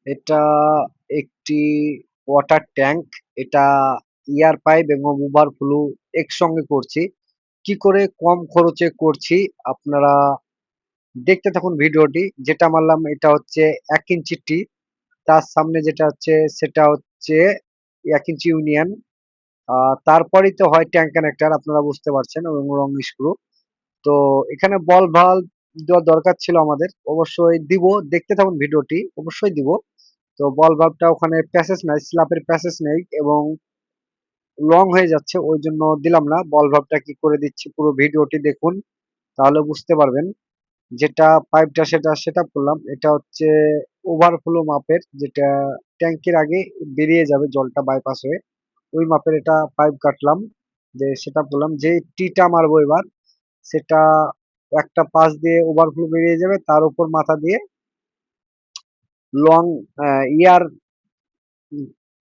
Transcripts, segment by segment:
এটা একটি water tank. এটা এয়ার পাইপ এবং ওভারফ্লো একসঙ্গে করছি। কি করে কম খরচে করছি আপনারা দেখতে থাকুন ভিডিওটি। যেটা মারলাম এটা হচ্ছে ১ ইঞ্চি টি, তার সামনে যেটা হচ্ছে সেটা হচ্ছে ১ ইঞ্চি ইউনিয়ন। তারপরেই তো হয় ট্যাঙ্ক কানেক্টর, আপনারা বুঝতে পারছেন, এবং রং স্ক্রু। তো এখানে বল ভাল্ব দেওয়ার দরকার ছিল আমাদের, অবশ্যই দিব, দেখতে থাকুন ভিডিওটি, অবশ্যই দিব। তো বল ভাল্বটা ওখানে প্যাসেজ নাই, স্ল্যাপের প্যাসেজ নেই এবং লং হয়ে যাচ্ছে, ওই জন্য দিলাম না। বল ভাল্বটা কি করে দিচ্ছি পুরো ভিডিওটি দেখুন, তাহলে বুঝতে পারবেন। যেটা পাইপটা সেটা সেটআপ করলাম, এটা হচ্ছে ওভারফ্লো মাপের, যেটা ট্যাঙ্কের আগে বেরিয়ে যাবে জলটা বাইপাস হয়ে, ওই মাপের এটা পাইপ কাটলাম, যে সেটআপ করলাম। যে টিটা মারবো এবার, সেটা একটা পাশ দিয়ে ওভারফ্লো বেরিয়ে যাবে, তার উপর মাথা দিয়ে লং ইয়ার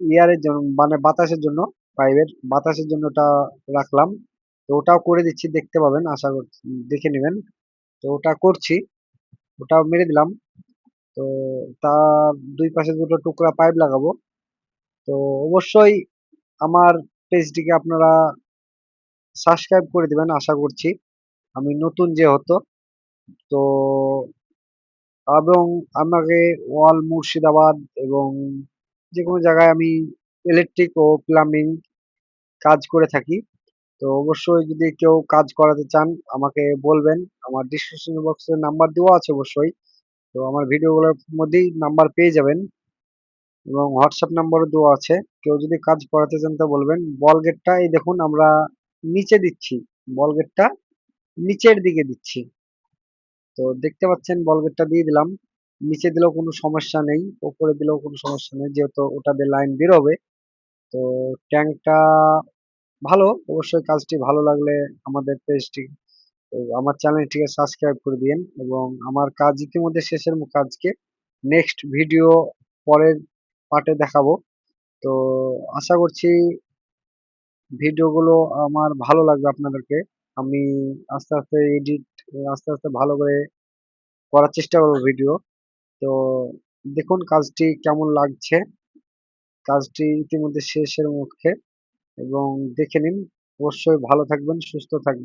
ইয়ারের জন্য, মানে বাতাসের জন্য, পাইপের বাতাসের জন্য ওটা রাখলাম। তো ওটাও করে দিচ্ছি, দেখতে পাবেন, আশা করছি দেখে নেবেন। তো ওটা করছি, ওটাও মেরে দিলাম। তো তার দুই পাশে দুটো টুকরা পাইপ লাগাবো। তো অবশ্যই আমার পেজটিকে আপনারা সাবস্ক্রাইব করে দিবেন, আশা করছি, আমি নতুন যেহেতু। তো এবং আমাকে অল মুর্শিদাবাদ এবং যে কোনো জায়গায় আমি ইলেকট্রিক ও প্লাম্বিং কাজ করে থাকি। তো অবশ্যই যদি কেউ কাজ করাতে চান আমাকে বলবেন, আমার ডিসক্রিপশন বক্সে নাম্বার দেওয়া আছে অবশ্যই। তো আমার ভিডিওগুলোর মধ্যেই নাম্বার পেয়ে যাবেন এবং হোয়াটসঅ্যাপ নাম্বারও দেওয়া আছে। কেউ যদি কাজ করাতে চান তো বলবেন। বল গেটটা এই দেখুন আমরা নিচে দিচ্ছি, বল গেটটা নিচের দিকে দিচ্ছি। তো দেখতে পাচ্ছেন বল গেটটা দিয়ে দিলাম। নিচে দিলেও কোনো সমস্যা নেই, উপরে দিলেও কোনো সমস্যা নেই, যেহেতু ওটা দিয়ে লাইন বেরোবে। তো ট্যাঙ্কটা ভালো, অবশ্যই কাজটি ভালো লাগলে আমাদের পেজটি, আমার চ্যানেলটিকে সাবস্ক্রাইব করে দিন। এবং আমার কাজ ইতিমধ্যে শেষের মুখে, আজকে নেক্সট ভিডিও পরের পার্টে দেখাবো। তো আশা করছি ভিডিওগুলো আমার ভালো লাগবে আপনাদেরকে। আমি আস্তে আস্তে এডিট, আস্তে আস্তে ভালো করে করার চেষ্টা করবো ভিডিও। তো দেখুন কাজটি কেমন লাগছে। কাজটি ইতিমধ্যে শেষের মুখে এবং দেখে নিন। অবশ্যই ভালো থাকবেন, সুস্থ থাকবেন।